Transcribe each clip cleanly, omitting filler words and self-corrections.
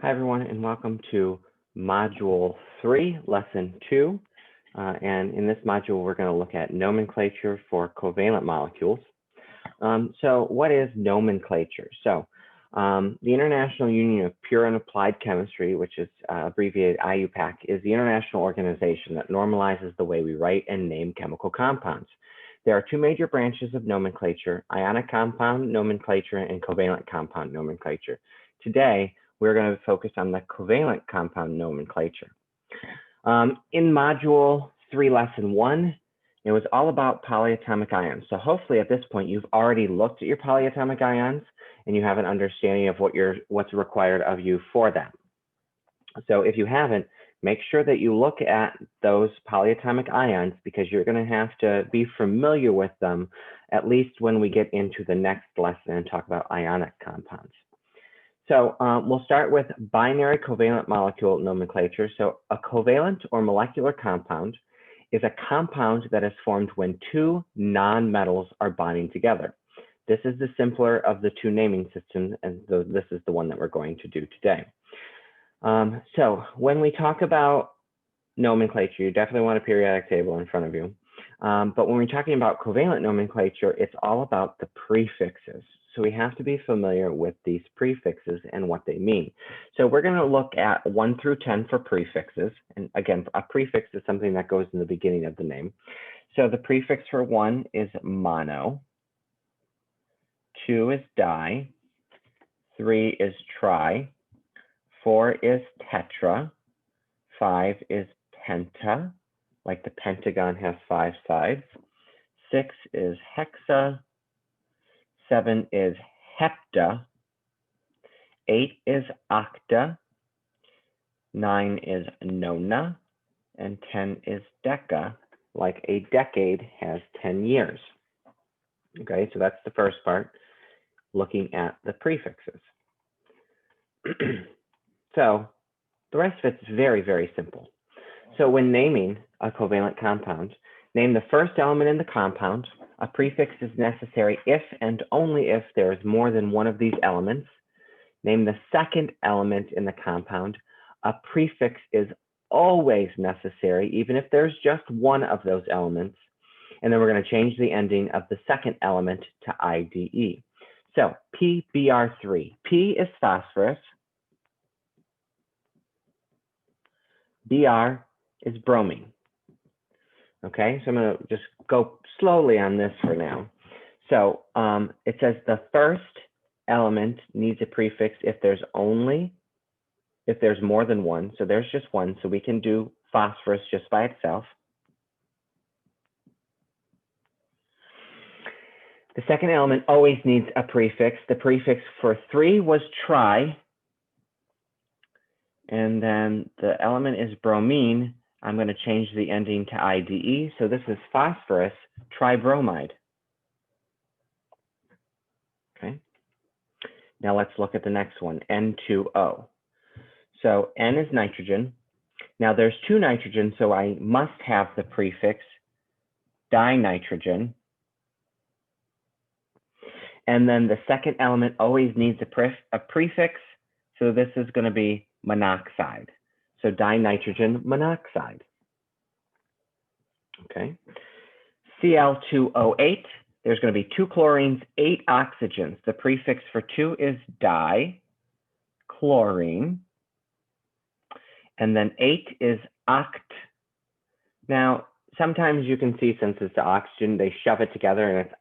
Hi, everyone, and welcome to Module 3, Lesson 2. And in this module, we're going to look at nomenclature for covalent molecules. So what is nomenclature? So the International Union of Pure and Applied Chemistry, which is abbreviated IUPAC, is the international organization that normalizes the way we write and name chemical compounds. There are two major branches of nomenclature: ionic compound nomenclature and covalent compound nomenclature. Today, we're going to focus on the covalent compound nomenclature. In Module 3, Lesson 1, it was all about polyatomic ions. So hopefully at this point, you've already looked at your polyatomic ions and you have an understanding of what's required of you for them. So if you haven't, make sure that you look at those polyatomic ions, because you're going to have to be familiar with them, at least when we get into the next lesson and talk about ionic compounds. So we'll start with binary covalent molecule nomenclature. So a covalent or molecular compound is a compound that is formed when two non-metals are bonding together. This is the simpler of the two naming systems, and this is the one that we're going to do today. So when we talk about nomenclature, you definitely want a periodic table in front of you. But when we're talking about covalent nomenclature, it's all about the prefixes. So we have to be familiar with these prefixes and what they mean. So we're going to look at 1 through 10 for prefixes. And again, a prefix is something that goes in the beginning of the name. So the prefix for 1 is mono, 2 is di, 3 is tri, 4 is tetra, 5 is penta, like the pentagon has 5 sides, 6 is hexa, 7 is hepta, 8 is octa, 9 is nona, and 10 is deca, like a decade has 10 years. Okay, so that's the first part, looking at the prefixes. So the rest of it's very, very simple. So when naming a covalent compound, name the first element in the compound. A prefix is necessary if and only if there is more than one of these elements. Name the second element in the compound. A prefix is always necessary, even if there's just one of those elements. And then we're going to change the ending of the second element to IDE. So PBr3. P is phosphorus. Br is bromine. Okay, so I'm going to just go slowly on this for now. So it says the first element needs a prefix if there's more than one. So there's just one, so we can do phosphorus just by itself. The second element always needs a prefix. The prefix for 3 was tri. And then the element is bromine. I'm going to change the ending to IDE. So this is phosphorus tribromide. Okay. Now let's look at the next one, N2O. So N is nitrogen. Now there's 2 nitrogen, so I must have the prefix dinitrogen. And then the second element always needs a prefix. So this is going to be monoxide. So dinitrogen monoxide. Okay. Cl2O8, there's going to be 2 chlorines, 8 oxygens. The prefix for 2 is dichlorine. And then 8 is oct. Now, sometimes you can see, since it's the oxygen, they shove it together and it's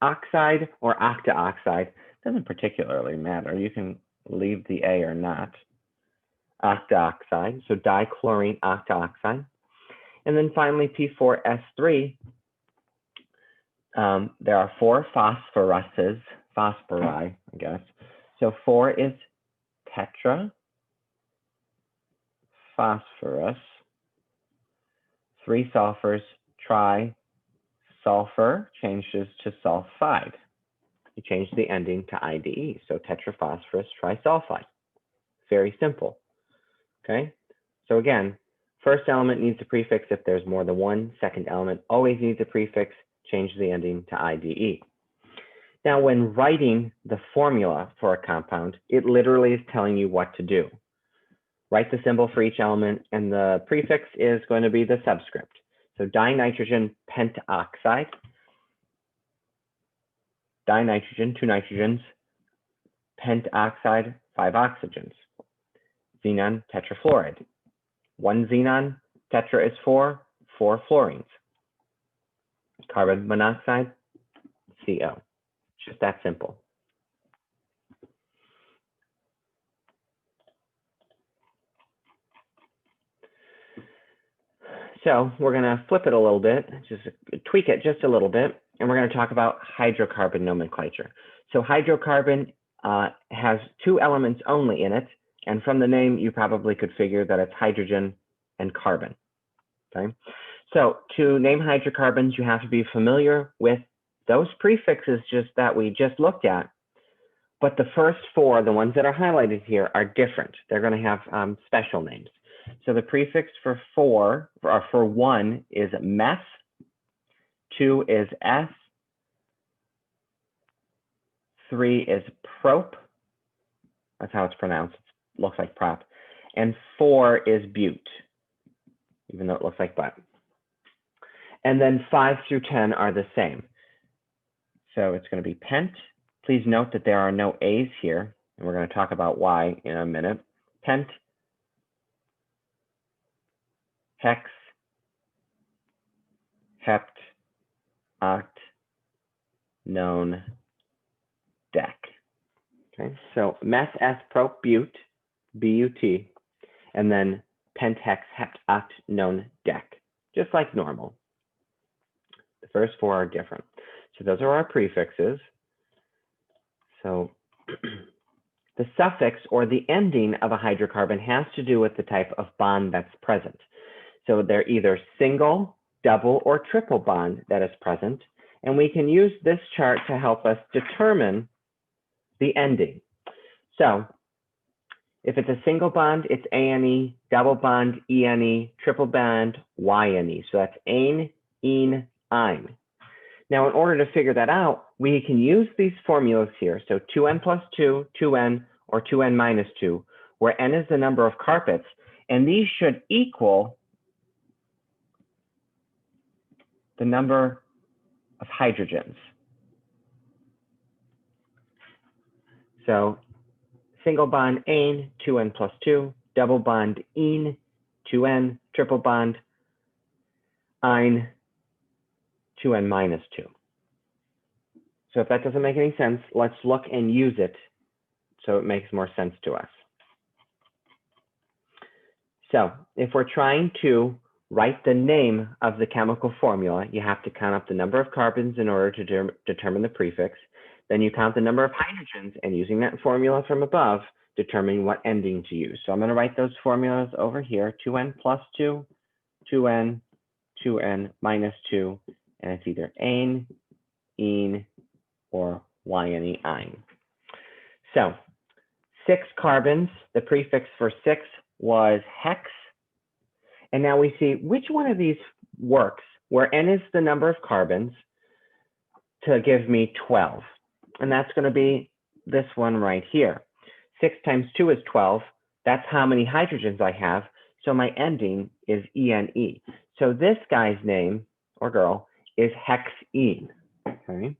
oxide or octaoxide. Doesn't particularly matter. You can leave the A or not. Octaoxide, so dichlorine octaoxide. And then finally, P4S3, there are 4 phosphori, I guess. So 4 is tetra, phosphorus, 3 sulfurs, tri-sulfur, changes to sulfide. You change the ending to IDE, so tetraphosphorus trisulfide. Very simple. Okay, so again, first element needs a prefix if there's more than one. Second element always needs a prefix. Change the ending to IDE. Now, when writing the formula for a compound, it literally is telling you what to do. Write the symbol for each element, and the prefix is going to be the subscript. So dinitrogen pentoxide, dinitrogen, 2 nitrogens, pentoxide, 5 oxygens, xenon tetrafluoride. 1 xenon, tetra is 4 fluorines. Carbon monoxide, CO. Just that simple. So we're going to flip it a little bit, just tweak it just a little bit, and we're going to talk about hydrocarbon nomenclature. So hydrocarbon has 2 elements only in it, and from the name, you probably could figure that it's hydrogen and carbon. Okay. So to name hydrocarbons, you have to be familiar with those prefixes that we just looked at. But the first 4, the ones that are highlighted here, are different. They're going to have special names. So the prefix for 1 is meth, 2 is S, 3 is prop. That's how it's pronounced. It looks like prop. And 4 is bute, even though it looks like but. And then 5 through 10 are the same. So it's going to be pent. Please note that there are no A's here, and we're going to talk about why in a minute. Pent, hex, hept, oct, non, dec. Okay, so meth, S, prop, bute, B-U-T, and then pent, hex, hept, oct, non, dec, just like normal. The first 4 are different. So those are our prefixes. So the suffix or the ending of a hydrocarbon has to do with the type of bond that's present. So they're either single, double, or triple bond that is present. And we can use this chart to help us determine the ending. So if it's a single bond, it's ANE, double bond, ENE, triple bond, YNE. So that's ane, ene, ine. Now, in order to figure that out, we can use these formulas here. So 2n plus 2, 2n, or 2n minus 2, where n is the number of carpets, and these should equal the number of hydrogens. So single bond ane, 2n plus 2, double bond ene, 2n, triple bond ine, 2n minus 2. So if that doesn't make any sense, let's look and use it so it makes more sense to us. So if we're trying to write the name of the chemical formula, you have to count up the number of carbons in order to determine the prefix. Then you count the number of hydrogens, and using that formula from above, determine what ending to use. So I'm going to write those formulas over here: 2n plus 2, 2n, 2n minus 2, and it's either ane, ene, or YNE, ine. So 6 carbons, the prefix for 6 was hex. And now we see which one of these works, where n is the number of carbons, to give me 12. And that's going to be this one right here. 6 times 2 is 12. That's how many hydrogens I have. So my ending is ENE. So this guy's name, or girl, is hexene. Okay.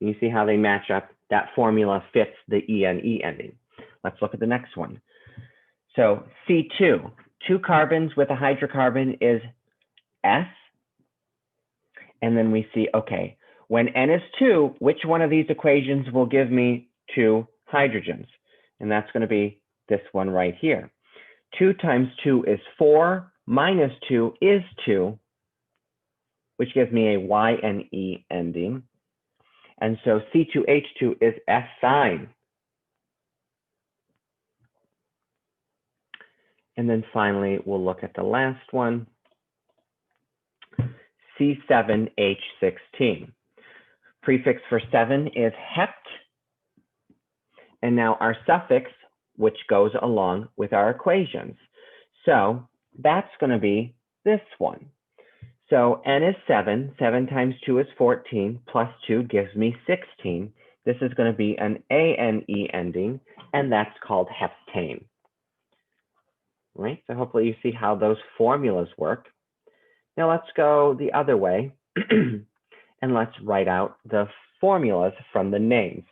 You see how they match up? That formula fits the ENE ending. Let's look at the next one. So C2, 2 carbons with a hydrocarbon is S. And then we see, okay, when N is 2, which one of these equations will give me 2 hydrogens? And that's going to be this one right here. 2 times 2 is 4, minus 2 is 2, which gives me a YNE ending. And so C2H2 is S-sine. And then finally, we'll look at the last one, C7H16. Prefix for 7 is hept. And now our suffix, which goes along with our equations. So that's going to be this one. So N is 7. 7 times 2 is 14, plus 2 gives me 16. this is going to be an ANE ending, and that's called heptane. Right? So hopefully you see how those formulas work. Now let's go the other way and let's write out the formulas from the names.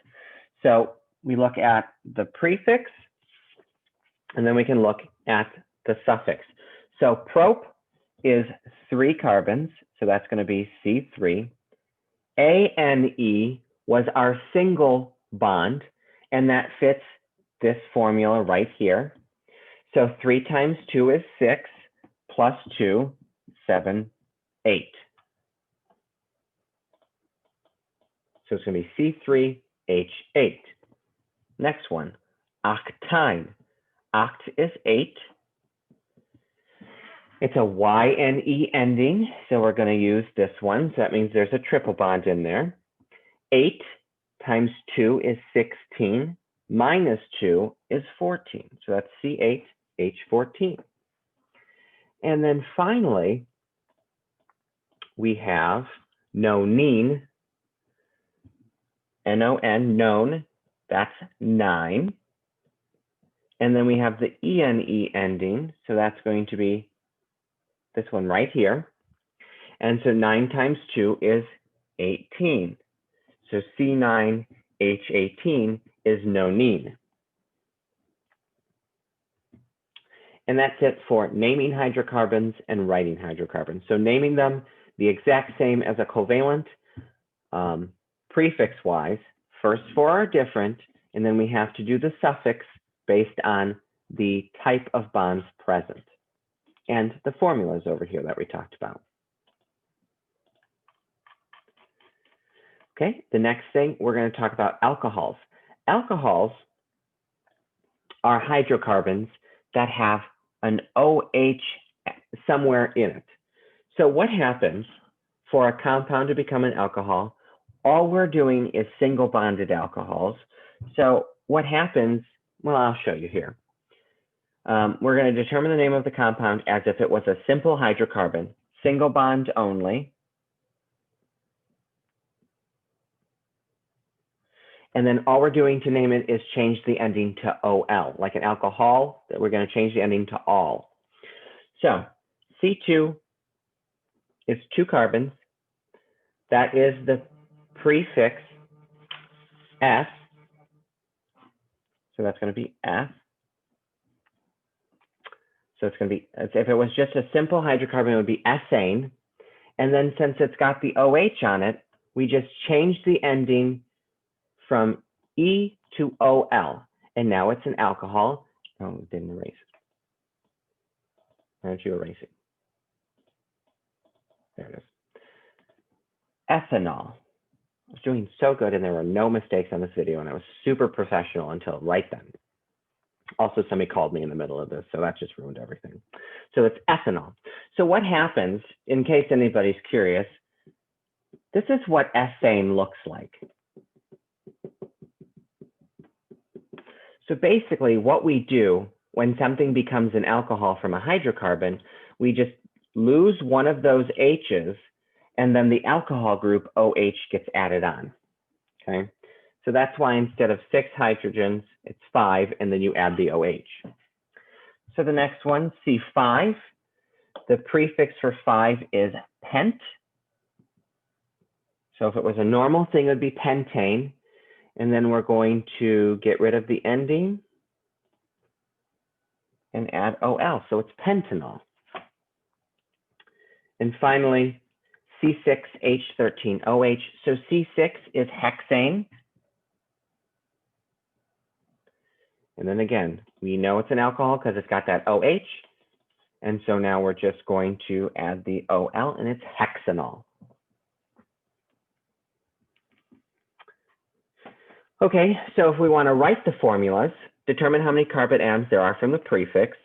So we look at the prefix, and then we can look at the suffix. So prop is 3 carbons, so that's going to be C3. ANE was our single bond, and that fits this formula right here. So 3 times 2 is 6, plus 2, 7, 8. So it's going to be C3H8. Next one, octine. Oct is 8. It's a YNE ending, so we're going to use this one. So that means there's a triple bond in there. 8 times 2 is 16, minus 2 is 14. So that's C8H14. And then finally, we have nonene, N-O-N, known, that's 9. And then we have the ENE ending, so that's going to be this one right here. And so 9 times 2 is 18. So C9H18 is nonene. And that's it for naming hydrocarbons and writing hydrocarbons. So naming them the exact same as a covalent, prefix-wise. First 4 are different, and then we have to do the suffix based on the type of bonds present. And the formulas over here that we talked about. Okay, the next thing, we're going to talk about alcohols. Alcohols are hydrocarbons that have an OH somewhere in it. So what happens for a compound to become an alcohol? All we're doing is single bonded alcohols. So what happens, well, I'll show you here. We're going to determine the name of the compound as if it was a simple hydrocarbon, single bond only. And then all we're doing to name it is change the ending to OL, like an alcohol, that we're going to change the ending to all. So C2 is 2 carbons. That is the prefix S. So that's going to be F. So it's going to be, if it was just a simple hydrocarbon, it would be ethane. And then since it's got the OH on it, we just changed the ending from E to OL. And now it's an alcohol. Oh, it didn't erase it. Why don't you erase it? There it is. Ethanol. I was doing so good and there were no mistakes on this video and I was super professional until right then. Also, somebody called me in the middle of this, so that just ruined everything. So it's ethanol. So what happens, in case anybody's curious, this is what ethane looks like. So basically what we do when something becomes an alcohol from a hydrocarbon, we just lose one of those H's and then the alcohol group OH gets added on, okay? So that's why instead of 6 hydrogens, it's 5, and then you add the OH. So the next one, C5, the prefix for 5 is pent. So if it was a normal thing, it would be pentane. And then we're going to get rid of the ending and add OL. So it's pentanol. And finally, C6H13OH. So C6 is hexane. And then again, we know it's an alcohol because it's got that OH. And so now we're just going to add the OL and it's hexanol. Okay, so if we want to write the formulas, determine how many carbon atoms there are from the prefix,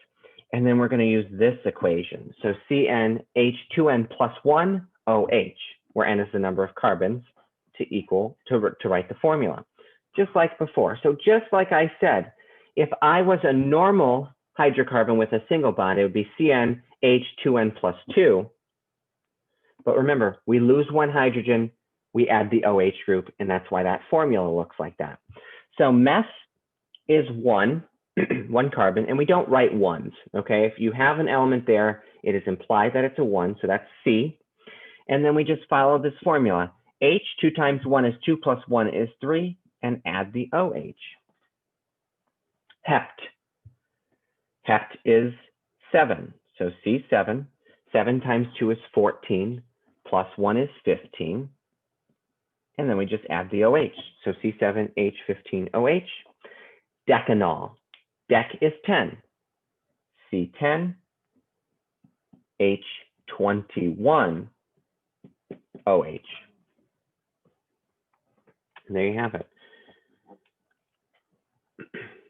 and then we're going to use this equation. So CnH2n plus 1 OH, where N is the number of carbons to write the formula, just like before. So just like I said, if I was a normal hydrocarbon with a single bond, it would be CnH2n plus 2. But remember, we lose one hydrogen, we add the OH group, and that's why that formula looks like that. So meth is one, one carbon, and we don't write ones, okay? If you have an element there, it is implied that it's a one, so that's C. And then we just follow this formula. H, 2 times 1 is 2 plus 1 is 3, and add the OH. Hept. Hept is 7, so C7. 7 times 2 is 14, plus 1 is 15. And then we just add the OH. So C7H15OH. Decanol. Dec is 10. C10. H21OH. And there you have it.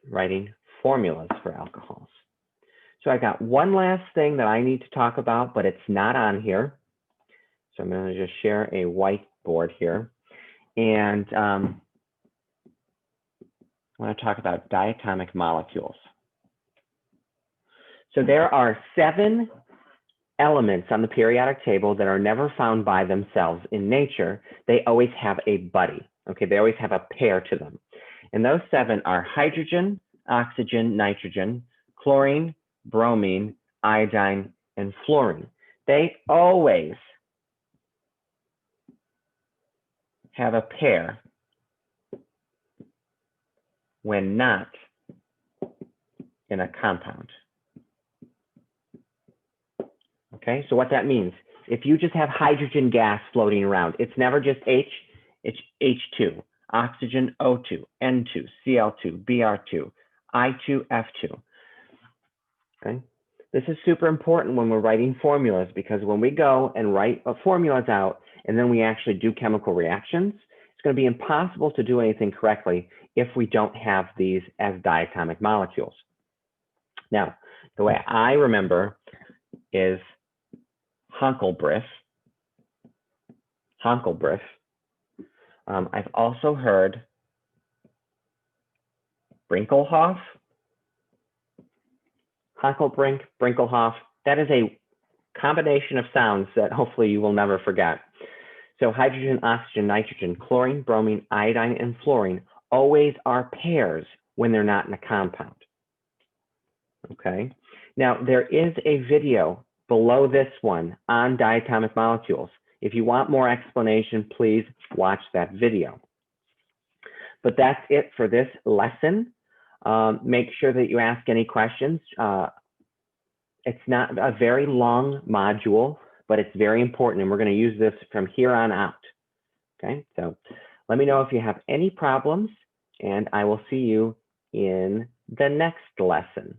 Writing formulas for alcohols. So I got one last thing that I need to talk about, but it's not on here. So I'm going to just share a whiteboard here. And I want to talk about diatomic molecules. So there are 7 elements on the periodic table that are never found by themselves in nature. They always have a buddy. Okay, they always have a pair to them. And those 7 are hydrogen, oxygen, nitrogen, chlorine, bromine, iodine, and fluorine. They always have a pair when not in a compound. Okay, so what that means, if you just have hydrogen gas floating around, it's never just H, it's H2, oxygen O2, N2, Cl2, Br2, I2, F2. Okay, this is super important when we're writing formulas, because when we go and write formulas out and then we actually do chemical reactions, it's going to be impossible to do anything correctly if we don't have these as diatomic molecules. Now, the way I remember is Hunkelbrief. I've also heard Brinkelhoff, Hunkelbrink, Brinkelhoff. That is a combination of sounds that hopefully you will never forget. So hydrogen, oxygen, nitrogen, chlorine, bromine, iodine, and fluorine always are pairs when they're not in a compound. Okay. Now there is a video below this one on diatomic molecules. If you want more explanation, please watch that video. But that's it for this lesson. Make sure that you ask any questions. It's not a very long module, but it's very important, and we're going to use this from here on out. Okay, so let me know if you have any problems, and I will see you in the next lesson.